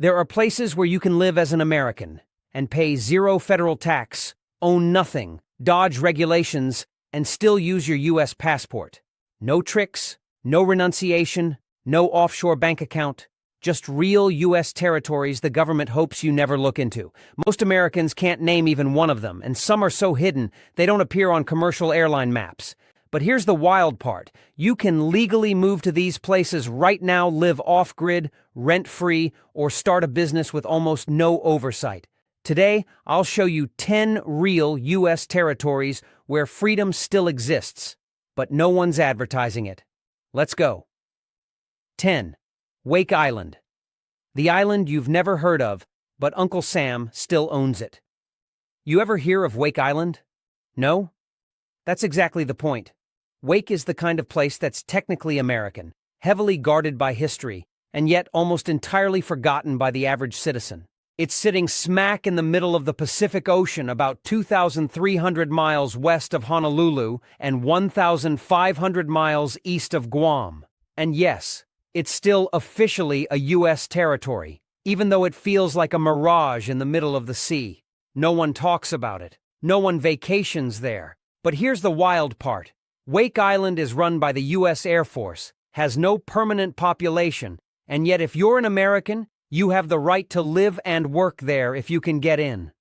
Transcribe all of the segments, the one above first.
There are places where you can live as an American and pay zero federal tax, own nothing, dodge regulations, and still use your U.S. passport. No tricks, no renunciation, no offshore bank account, just real U.S. territories the government hopes you never look into. Most Americans can't name even one of them, and some are so hidden they don't appear on commercial airline maps. But here's the wild part. You can legally move to these places right now, live off-grid, rent-free, or start a business with almost no oversight. Today, I'll show you 10 real U.S. territories where freedom still exists, but no one's advertising it. Let's go. 10. Wake Island. The island you've never heard of, but Uncle Sam still owns it. You ever hear of Wake Island? No? That's exactly the point. Wake is the kind of place that's technically American, heavily guarded by history, and yet almost entirely forgotten by the average citizen. It's sitting smack in the middle of the Pacific Ocean, about 2,300 miles west of Honolulu and 1,500 miles east of Guam. And yes, it's still officially a U.S. territory, even though it feels like a mirage in the middle of the sea. No one talks about it. No one vacations there. But here's the wild part. Wake Island is run by the U.S. Air Force, has no permanent population, and yet if you're an American, you have the right to live and work there if you can get in.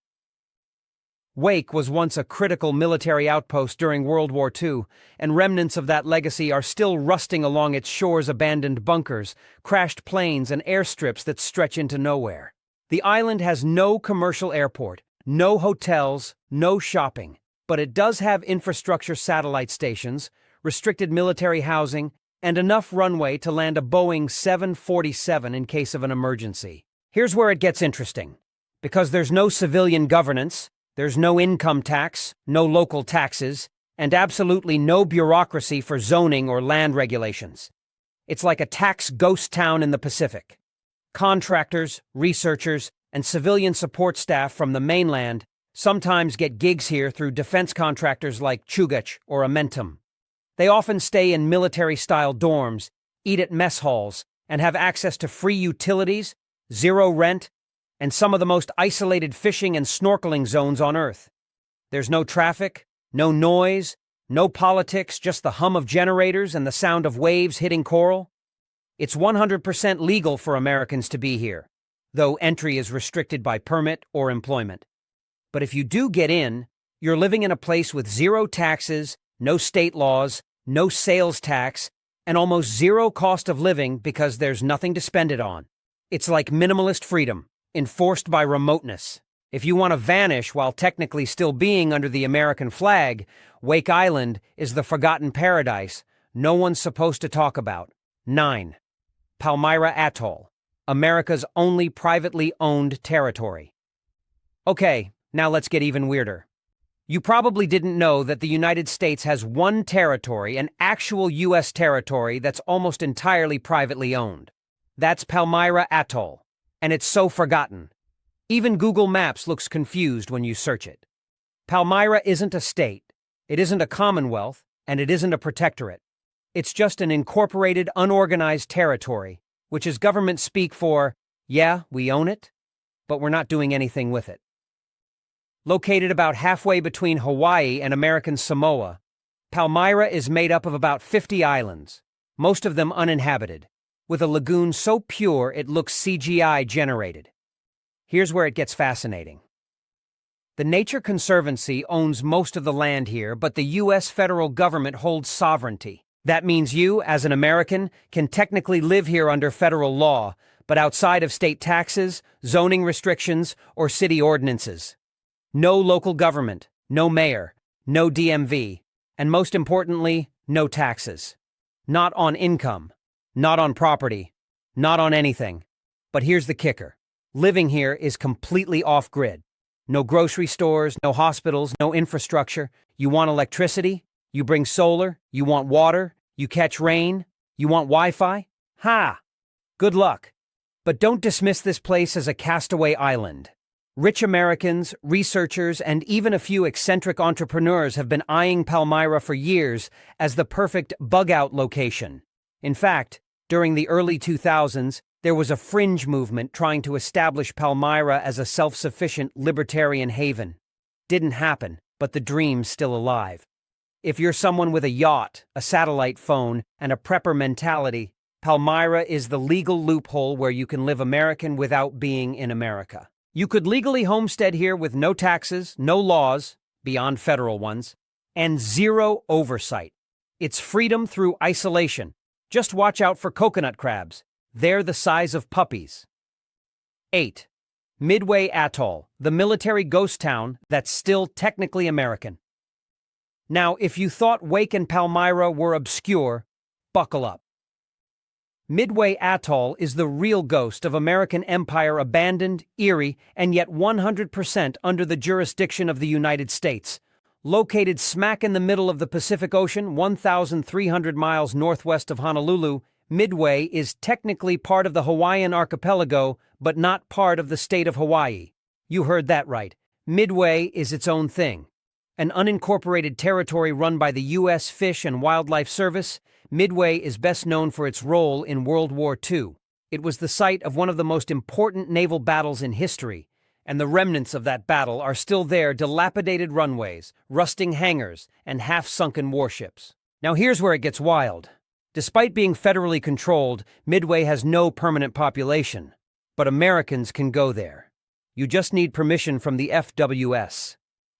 Wake was once a critical military outpost during World War II, and remnants of that legacy are still rusting along its shores. Abandoned bunkers, crashed planes, and airstrips that stretch into nowhere. The island has no commercial airport, no hotels, no shopping. But it does have infrastructure, satellite stations, restricted military housing, and enough runway to land a Boeing 747 in case of an emergency. Here's where it gets interesting. Because there's no civilian governance, there's no income tax, no local taxes, and absolutely no bureaucracy for zoning or land regulations. It's like a tax ghost town in the Pacific. Contractors, researchers, and civilian support staff from the mainland sometimes get gigs here through defense contractors like Chugach or Amentum. They often stay in military-style dorms, eat at mess halls, and have access to free utilities, zero rent, and some of the most isolated fishing and snorkeling zones on Earth. There's no traffic, no noise, no politics, just the hum of generators and the sound of waves hitting coral. It's 100% legal for Americans to be here, though entry is restricted by permit or employment. But if you do get in, you're living in a place with zero taxes, no state laws, no sales tax, and almost zero cost of living because there's nothing to spend it on. It's like minimalist freedom, enforced by remoteness. If you want to vanish while technically still being under the American flag, Wake Island is the forgotten paradise no one's supposed to talk about. 9. Palmyra Atoll, America's only privately owned territory. Okay. Now let's get even weirder. You probably didn't know that the United States has one territory, an actual U.S. territory that's almost entirely privately owned. That's Palmyra Atoll, and it's so forgotten. Even Google Maps looks confused when you search it. Palmyra isn't a state, it isn't a commonwealth, and it isn't a protectorate. It's just an incorporated, unorganized territory, which is government speak for, yeah, we own it, but we're not doing anything with it. Located about halfway between Hawaii and American Samoa, Palmyra is made up of about 50 islands, most of them uninhabited, with a lagoon so pure it looks CGI generated. Here's where it gets fascinating. The Nature Conservancy owns most of the land here, but the U.S. federal government holds sovereignty. That means you, as an American, can technically live here under federal law, but outside of state taxes, zoning restrictions, or city ordinances. No local government, no mayor, no DMV, and most importantly, no taxes. Not on income, not on property, not on anything. But here's the kicker. Living here is completely off-grid. No grocery stores, no hospitals, no infrastructure. You want electricity? You bring solar? You want water? You catch rain? You want Wi-Fi? Ha! Good luck. But don't dismiss this place as a castaway island. Rich Americans, researchers, and even a few eccentric entrepreneurs have been eyeing Palmyra for years as the perfect bug-out location. In fact, during the early 2000s, There was a fringe movement trying to establish Palmyra as a self-sufficient libertarian haven. Didn't happen, but the dream's still alive. If you're someone with a yacht, a satellite phone, and a prepper mentality, Palmyra is the legal loophole where you can live American without being in America. You could legally homestead here with no taxes, no laws, beyond federal ones, and zero oversight. It's freedom through isolation. Just watch out for coconut crabs. They're the size of puppies. 8. Midway Atoll, the military ghost town that's still technically American. Now, if you thought Wake and Palmyra were obscure, buckle up. Midway Atoll is the real ghost of American empire, abandoned, eerie, and yet 100% under the jurisdiction of the United States. Located smack in the middle of the Pacific Ocean, 1,300 miles northwest of Honolulu, Midway is technically part of the Hawaiian archipelago, but not part of the state of Hawaii. You heard that right. Midway is its own thing. An unincorporated territory run by the U.S. Fish and Wildlife Service, Midway is best known for its role in World War II. It was the site of one of the most important naval battles in history, and the remnants of that battle are still there: dilapidated runways, rusting hangars, and half-sunken warships. Now here's where it gets wild. Despite being federally controlled, Midway has no permanent population, but Americans can go there. You just need permission from the FWS.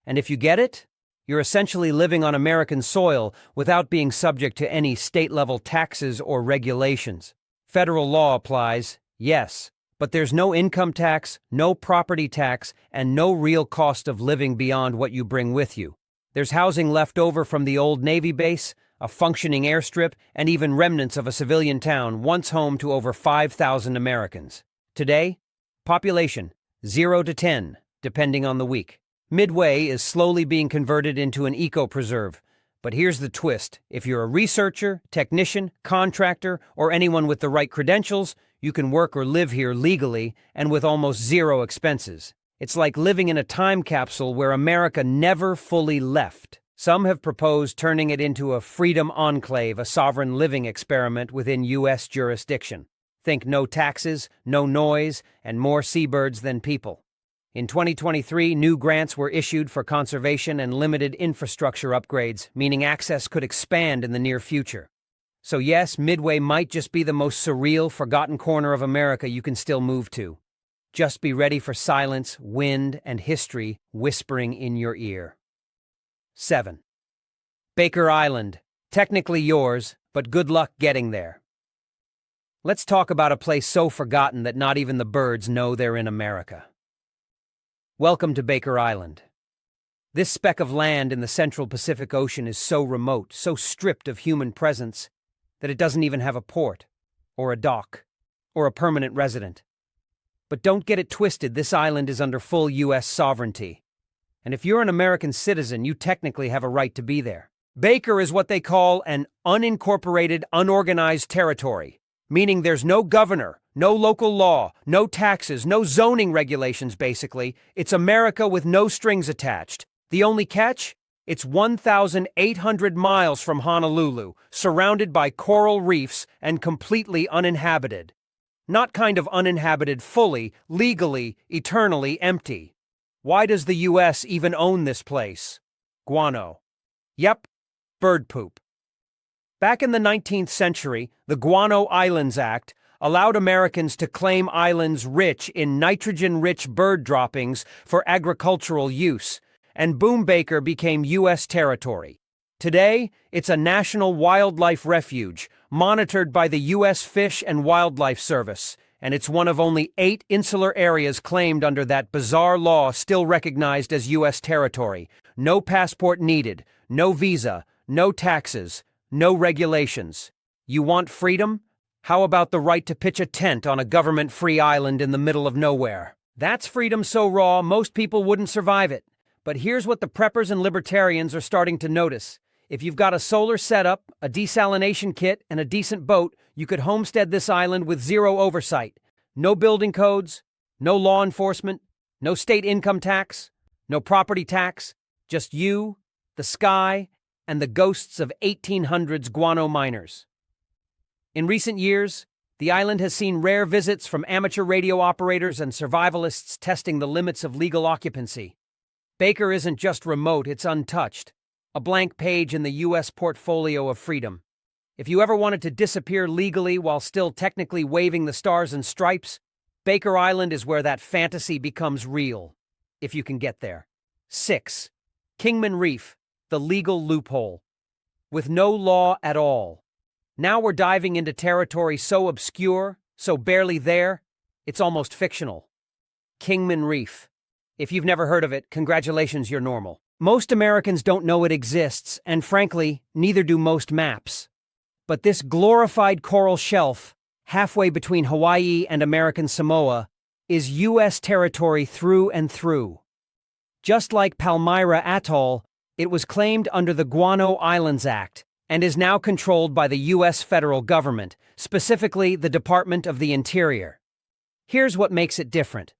And if you get it, you're essentially living on American soil without being subject to any state-level taxes or regulations. Federal law applies, yes, but there's no income tax, no property tax, and no real cost of living beyond what you bring with you. There's housing left over from the old Navy base, a functioning airstrip, and even remnants of a civilian town once home to over 5,000 Americans. Today, population 0 to 10, depending on the week. Midway is slowly being converted into an eco-preserve. But here's the twist. If you're a researcher, technician, contractor, or anyone with the right credentials, you can work or live here legally and with almost zero expenses. It's like living in a time capsule where America never fully left. Some have proposed turning it into a freedom enclave, a sovereign living experiment within U.S. jurisdiction. Think no taxes, no noise, and more seabirds than people. In 2023, new grants were issued for conservation and limited infrastructure upgrades, meaning access could expand in the near future. So yes, Midway might just be the most surreal, forgotten corner of America you can still move to. Just be ready for silence, wind, and history whispering in your ear. 7. Baker Island. Technically yours, but good luck getting there. Let's talk about a place so forgotten that not even the birds know they're in America. Welcome to Baker Island. This speck of land in the central Pacific Ocean is so remote, so stripped of human presence, that it doesn't even have a port, or a dock, or a permanent resident. But don't get it twisted, this island is under full U.S. sovereignty. And if you're an American citizen, you technically have a right to be there. Baker is what they call an unincorporated, unorganized territory, meaning there's no governor, no local law, no taxes, no zoning regulations, basically. It's America with no strings attached. The only catch? It's 1,800 miles from Honolulu, surrounded by coral reefs and completely uninhabited. Not kind of uninhabited fully, legally, eternally empty. Why does the U.S. even own this place? Guano. Yep, bird poop. Back in the 19th century, the Guano Islands Act allowed Americans to claim islands rich in nitrogen-rich bird droppings for agricultural use, and Boom Baker became U.S. territory. Today, it's a national wildlife refuge, monitored by the U.S. Fish and Wildlife Service, and it's one of only 8 insular areas claimed under that bizarre law still recognized as U.S. territory. No passport needed, no visa, no taxes, no regulations. You want freedom? How about the right to pitch a tent on a government-free island in the middle of nowhere? That's freedom so raw, most people wouldn't survive it. But here's what the preppers and libertarians are starting to notice. If you've got a solar setup, a desalination kit, and a decent boat, you could homestead this island with zero oversight. No building codes, no law enforcement, no state income tax, no property tax, just you, the sky, and the ghosts of 1800s guano miners. In recent years, The island has seen rare visits from amateur radio operators and survivalists testing the limits of legal occupancy. Baker isn't just remote, it's untouched. A blank page in the U.S. portfolio of freedom. If you ever wanted to disappear legally while still technically waving the stars and stripes, Baker Island is where that fantasy becomes real, if you can get there. 6. Kingman Reef, the legal loophole. With no law at all. Now we're diving into territory so obscure, so barely there, it's almost fictional. Kingman Reef. If you've never heard of it, congratulations, you're normal. Most Americans don't know it exists, and frankly, neither do most maps. But this glorified coral shelf, halfway between Hawaii and American Samoa, is U.S. territory through and through. Just like Palmyra Atoll, it was claimed under the Guano Islands Act, and is now controlled by the U.S. federal government, specifically the Department of the Interior. Here's what makes it different.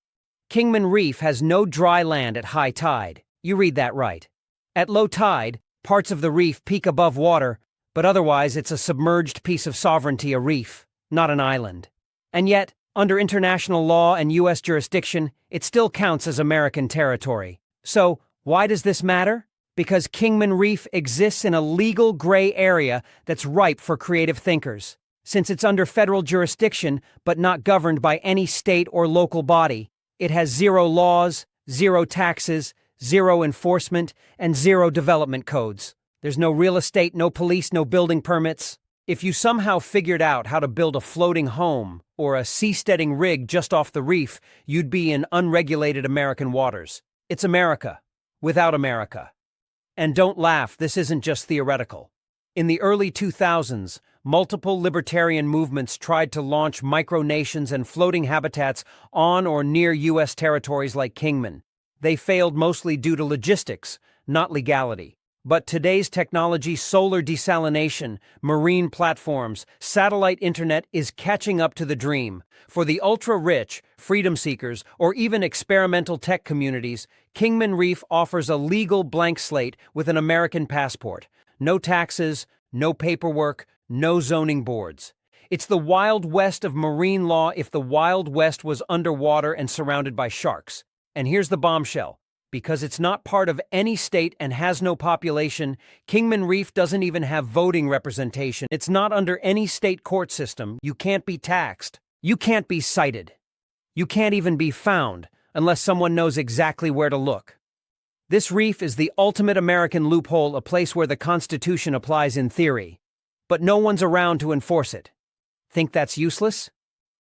Kingman Reef has no dry land at high tide. You read that right. At low tide, parts of the reef peak above water, but otherwise it's a submerged piece of sovereignty, a reef, not an island. And yet, under international law and U.S. jurisdiction, it still counts as American territory. So, why does this matter? Because Kingman Reef exists in a legal gray area that's ripe for creative thinkers. Since it's under federal jurisdiction, but not governed by any state or local body, it has zero laws, zero taxes, zero enforcement, and zero development codes. There's no real estate, no police, no building permits. If you somehow figured out how to build a floating home or a seasteading rig just off the reef, you'd be in unregulated American waters. It's America, without America. And don't laugh, this isn't just theoretical. In the early 2000s, multiple libertarian movements tried to launch micronations and floating habitats on or near U.S. territories like Kingman. They failed mostly due to logistics, not legality. But today's technology, solar desalination, marine platforms, satellite internet is catching up to the dream. For the ultra-rich, freedom seekers, or even experimental tech communities, Kingman Reef offers a legal blank slate with an American passport. No taxes, no paperwork, no zoning boards. It's the Wild West of marine law if the Wild West was underwater and surrounded by sharks. And here's the bombshell. Because it's not part of any state and has no population, Kingman Reef doesn't even have voting representation. It's not under any state court system. You can't be taxed. You can't be cited. You can't even be found unless someone knows exactly where to look. This reef is the ultimate American loophole, a place where the Constitution applies in theory, but no one's around to enforce it. Think that's useless?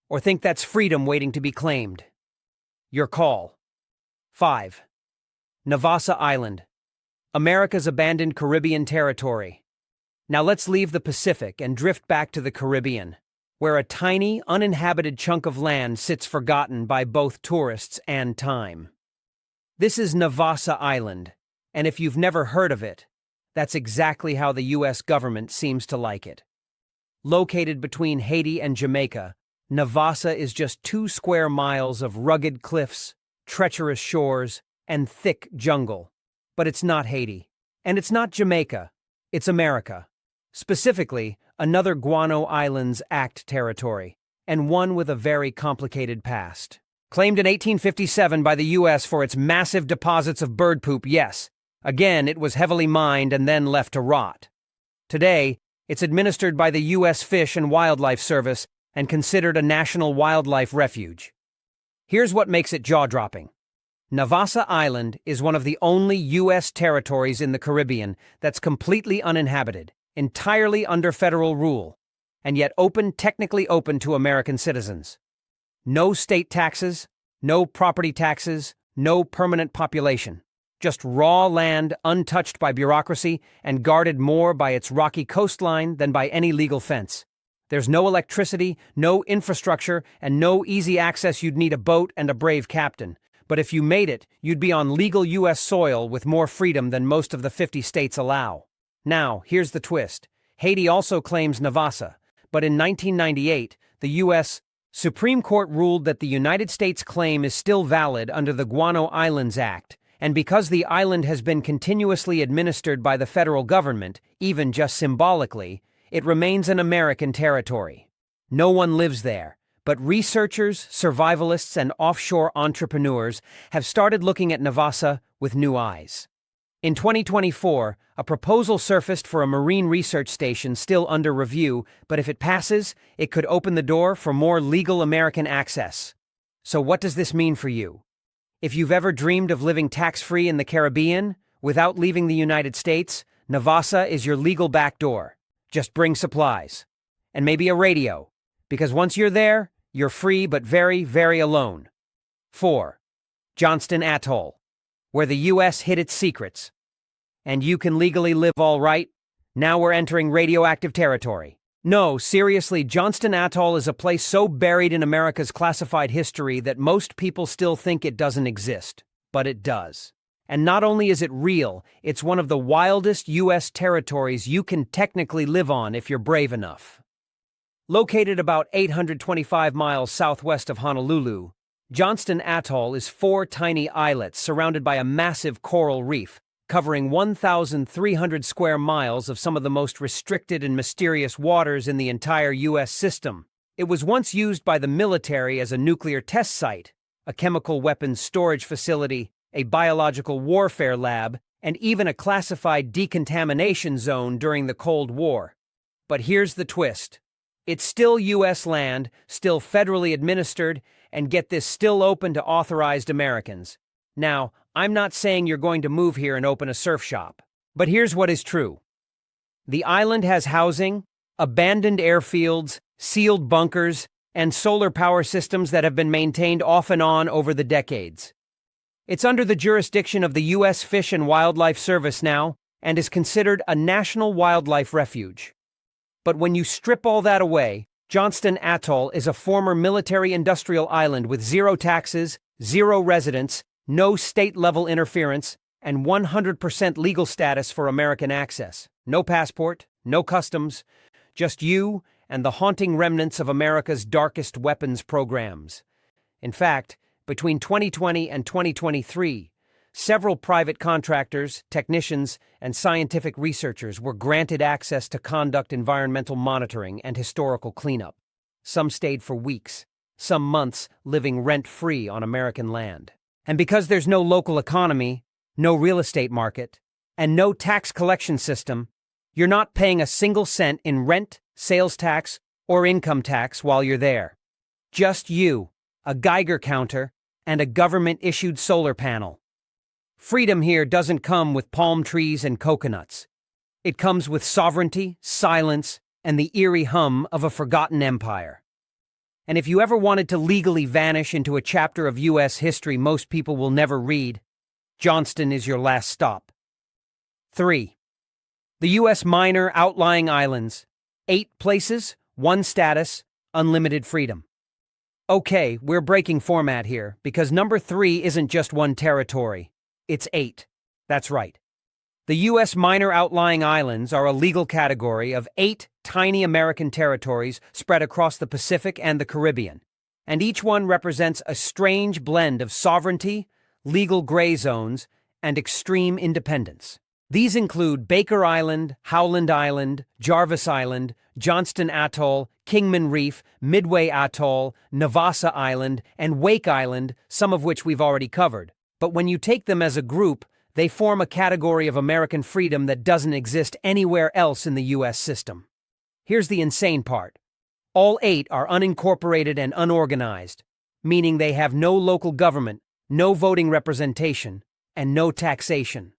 Or think that's freedom waiting to be claimed? Your call. 5. Navassa Island, America's abandoned Caribbean territory. Now let's leave the Pacific and drift back to the Caribbean, where a tiny, uninhabited chunk of land sits forgotten by both tourists and time. This is Navassa Island, and if you've never heard of it, that's exactly how the U.S. government seems to like it. Located between Haiti and Jamaica, Navassa is just 2 square miles of rugged cliffs, treacherous shores, and thick jungle. But it's not Haiti. And it's not Jamaica. It's America. Specifically, another Guano Islands Act territory, and one with a very complicated past. Claimed in 1857 by the U.S. for its massive deposits of bird poop, yes. Again, it was heavily mined and then left to rot. Today, it's administered by the U.S. Fish and Wildlife Service and considered a national wildlife refuge. Here's what makes it jaw-dropping. Navassa Island is one of the only U.S. territories in the Caribbean that's completely uninhabited, entirely under federal rule, and yet technically open to American citizens. No state taxes, no property taxes, no permanent population. Just raw land untouched by bureaucracy and guarded more by its rocky coastline than by any legal fence. There's no electricity, no infrastructure, and no easy access. You'd need a boat and a brave captain. But if you made it, you'd be on legal U.S. soil with more freedom than most of the 50 states allow. Now, here's the twist. Haiti also claims Navassa, but in 1998, the U.S. Supreme Court ruled that the United States claim is still valid under the Guano Islands Act, and because the island has been continuously administered by the federal government, even just symbolically, it remains an American territory. No one lives there, but researchers, survivalists, and offshore entrepreneurs have started looking at Navassa with new eyes. In 2024, a proposal surfaced for a marine research station still under review, but if it passes, it could open the door for more legal American access. So what does this mean for you? If you've ever dreamed of living tax-free in the Caribbean, without leaving the United States, Navassa is your legal backdoor. Just bring supplies. And maybe a radio, because once you're there, you're free but very, very alone. 4. Johnston Atoll, where the U.S. hid its secrets. And you can legally live all right? Now we're entering radioactive territory. No, seriously, Johnston Atoll is a place so buried in America's classified history that most people still think it doesn't exist. But it does. And not only is it real, it's one of the wildest U.S. territories you can technically live on if you're brave enough. Located about 825 miles southwest of Honolulu, Johnston Atoll is 4 tiny islets surrounded by a massive coral reef, covering 1,300 square miles of some of the most restricted and mysterious waters in the entire U.S. system. It was once used by the military as a nuclear test site, a chemical weapons storage facility, a biological warfare lab, and even a classified decontamination zone during the Cold War. But here's the twist. It's still U.S. land, still federally administered, and get this, still open to authorized Americans. Now, I'm not saying you're going to move here and open a surf shop. But here's what is true. The island has housing, abandoned airfields, sealed bunkers, and solar power systems that have been maintained off and on over the decades. It's under the jurisdiction of the U.S. Fish and Wildlife Service now, and is considered a national wildlife refuge. But when you strip all that away, Johnston Atoll is a former military-industrial island with 0 taxes, 0 residents, no state-level interference, and 100% legal status for American access. No passport, no customs, just you and the haunting remnants of America's darkest weapons programs. In fact, between 2020 and 2023, several private contractors, technicians, and scientific researchers were granted access to conduct environmental monitoring and historical cleanup. Some stayed for weeks, some months living rent-free on American land. And because there's no local economy, no real estate market, and no tax collection system, you're not paying a single cent in rent, sales tax, or income tax while you're there. Just you, a Geiger counter, and a government-issued solar panel. Freedom here doesn't come with palm trees and coconuts. It comes with sovereignty, silence, and the eerie hum of a forgotten empire. And if you ever wanted to legally vanish into a chapter of U.S. history most people will never read, Johnston is your last stop. 3. The U.S. minor outlying islands. 8 places, 1 status, unlimited freedom. Okay, we're breaking format here, because number 3 isn't just 1 territory. It's 8. That's right. The U.S. minor outlying islands are a legal category of 8 tiny American territories spread across the Pacific and the Caribbean, and each one represents a strange blend of sovereignty, legal gray zones, and extreme independence. These include Baker Island, Howland Island, Jarvis Island, Johnston Atoll, Kingman Reef, Midway Atoll, Navassa Island, and Wake Island, some of which we've already covered. But when you take them as a group, they form a category of American freedom that doesn't exist anywhere else in the U.S. system. Here's the insane part. All 8 are unincorporated and unorganized, meaning they have no local government, no voting representation, and no taxation.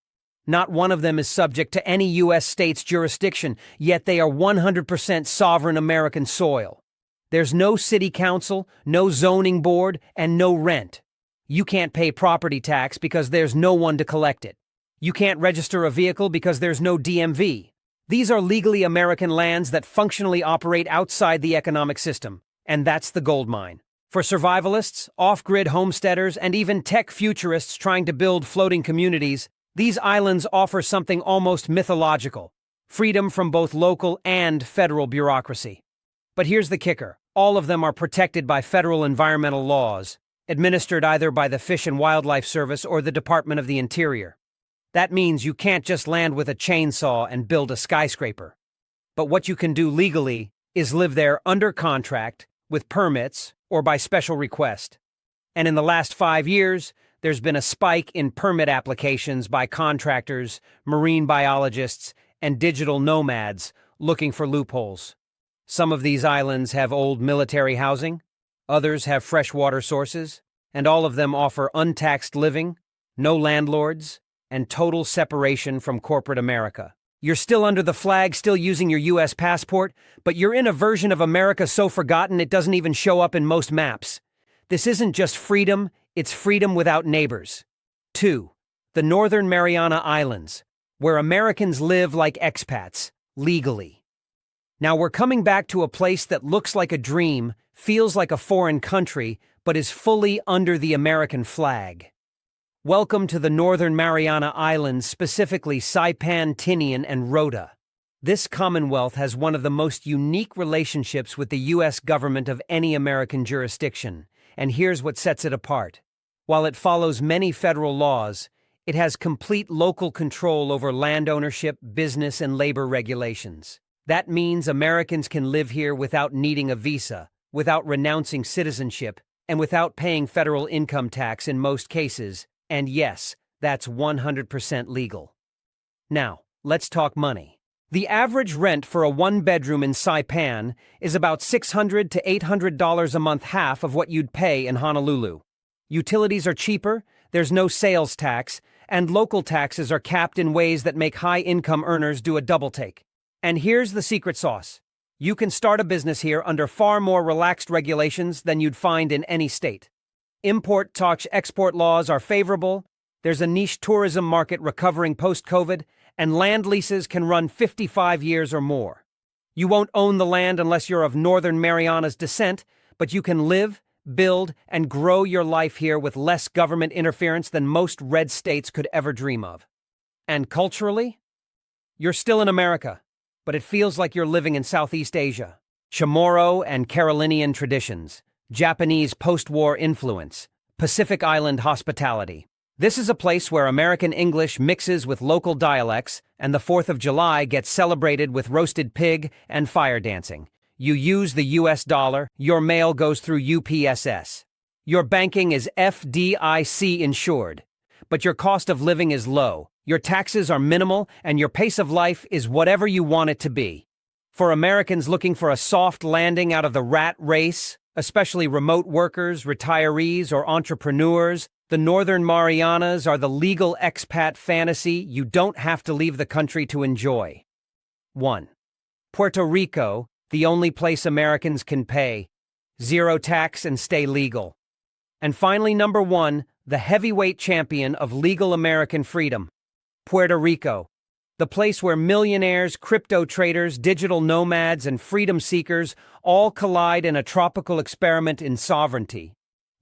Not one of them is subject to any U.S. state's jurisdiction, yet they are 100% sovereign American soil. There's no city council, no zoning board, and no rent. You can't pay property tax because there's no one to collect it. You can't register a vehicle because there's no DMV. These are legally American lands that functionally operate outside the economic system, and that's the gold mine. For survivalists, off-grid homesteaders, and even tech futurists trying to build floating communities, these islands offer something almost mythological: freedom from both local and federal bureaucracy. But here's the kicker. All of them are protected by federal environmental laws, administered either by the Fish and Wildlife Service or the Department of the Interior. That means you can't just land with a chainsaw and build a skyscraper. But what you can do legally, is live there under contract, with permits, or by special request. And in the last 5 years, there's been a spike in permit applications by contractors, marine biologists, and digital nomads looking for loopholes. Some of these islands have old military housing, others have fresh water sources, and all of them offer untaxed living, no landlords, and total separation from corporate America. You're still under the flag, still using your U.S. passport, but you're in a version of America so forgotten it doesn't even show up in most maps. This isn't just freedom, it's freedom without neighbors. 2. The Northern Mariana Islands, where Americans live like expats, legally. Now we're coming back to a place that looks like a dream, feels like a foreign country, but is fully under the American flag. Welcome to the Northern Mariana Islands, specifically Saipan, Tinian, and Rota. This Commonwealth has one of the most unique relationships with the U.S. government of any American jurisdiction, and here's what sets it apart. While it follows many federal laws, it has complete local control over land ownership, business, and labor regulations. That means Americans can live here without needing a visa, without renouncing citizenship, and without paying federal income tax in most cases. And yes, that's 100% legal. Now, let's talk money. The average rent for a one-bedroom in Saipan is about $600 to $800 a month, half of what you'd pay in Honolulu. Utilities are cheaper, there's no sales tax, and local taxes are capped in ways that make high-income earners do a double-take. And here's the secret sauce. You can start a business here under far more relaxed regulations than you'd find in any state. Import-export laws are favorable, there's a niche tourism market recovering post-COVID, and land leases can run 55 years or more. You won't own the land unless you're of Northern Mariana's descent, but you can live, build, and grow your life here with less government interference than most red states could ever dream of. And culturally? You're still in America, but it feels like you're living in Southeast Asia. Chamorro and Carolinian traditions, Japanese post-war influence, Pacific Island hospitality. This is a place where American English mixes with local dialects, and the 4th of July gets celebrated with roasted pig and fire dancing. You use the US dollar, your mail goes through UPSS. Your banking is FDIC insured, but your cost of living is low, your taxes are minimal, and your pace of life is whatever you want it to be. For Americans looking for a soft landing out of the rat race, especially remote workers, retirees, or entrepreneurs, the Northern Marianas are the legal expat fantasy you don't have to leave the country to enjoy. 1. Puerto Rico, the only place Americans can pay zero tax and stay legal. And finally, number 1, the heavyweight champion of legal American freedom, Puerto Rico, the place where millionaires, crypto traders, digital nomads, and freedom seekers all collide in a tropical experiment in sovereignty.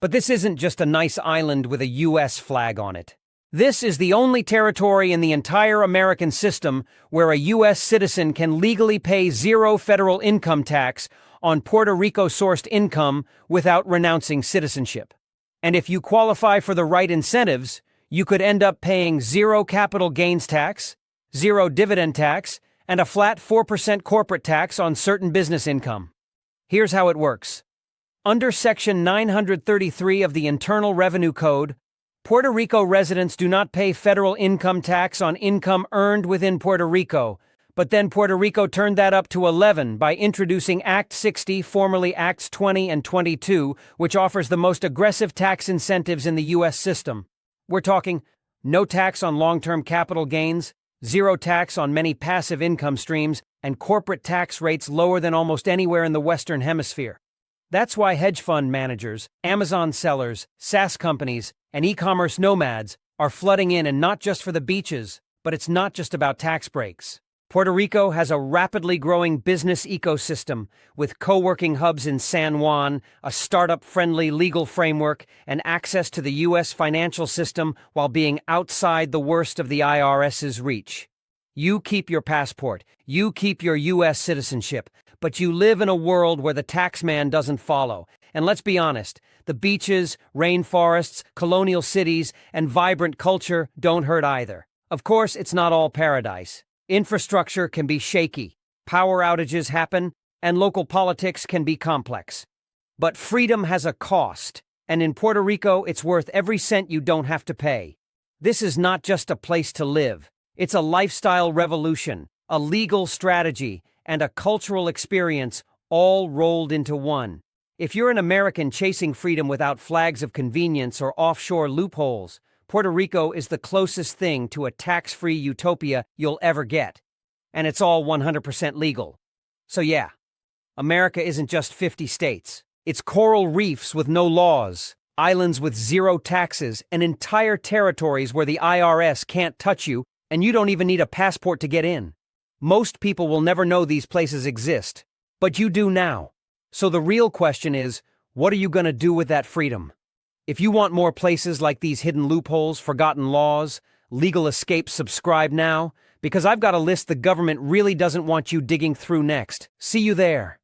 But this isn't just a nice island with a U.S. flag on it. This is the only territory in the entire American system where a U.S. citizen can legally pay zero federal income tax on Puerto Rico-sourced income without renouncing citizenship. And if you qualify for the right incentives, you could end up paying zero capital gains tax, zero dividend tax, and a flat 4% corporate tax on certain business income. Here's how it works. Under Section 933 of the Internal Revenue Code, Puerto Rico residents do not pay federal income tax on income earned within Puerto Rico, but then Puerto Rico turned that up to 11 by introducing Act 60, formerly Acts 20 and 22, which offers the most aggressive tax incentives in the U.S. system. We're talking no tax on long-term capital gains, zero tax on many passive income streams, and corporate tax rates lower than almost anywhere in the Western Hemisphere. That's why hedge fund managers, Amazon sellers, SaaS companies, and e-commerce nomads are flooding in, and not just for the beaches, but it's not just about tax breaks. Puerto Rico has a rapidly growing business ecosystem with co-working hubs in San Juan, a startup-friendly legal framework, and access to the U.S. financial system while being outside the worst of the IRS's reach. You keep your passport, you keep your U.S. citizenship, but you live in a world where the tax man doesn't follow. And let's be honest, the beaches, rainforests, colonial cities, and vibrant culture don't hurt either. Of course, it's not all paradise. Infrastructure can be shaky. Power outages happen, and local politics can be complex. But freedom has a cost, and in Puerto Rico, it's worth every cent you don't have to pay. This is not just a place to live, it's a lifestyle revolution, a legal strategy, and a cultural experience all rolled into one. If you're an American chasing freedom without flags of convenience or offshore loopholes, Puerto Rico is the closest thing to a tax-free utopia you'll ever get. And it's all 100% legal. So yeah, America isn't just 50 states. It's coral reefs with no laws, islands with zero taxes, and entire territories where the IRS can't touch you, and you don't even need a passport to get in. Most people will never know these places exist, but you do now. So the real question is, what are you going to do with that freedom? If you want more places like these hidden loopholes, forgotten laws, legal escapes, subscribe now, because I've got a list the government really doesn't want you digging through next. See you there.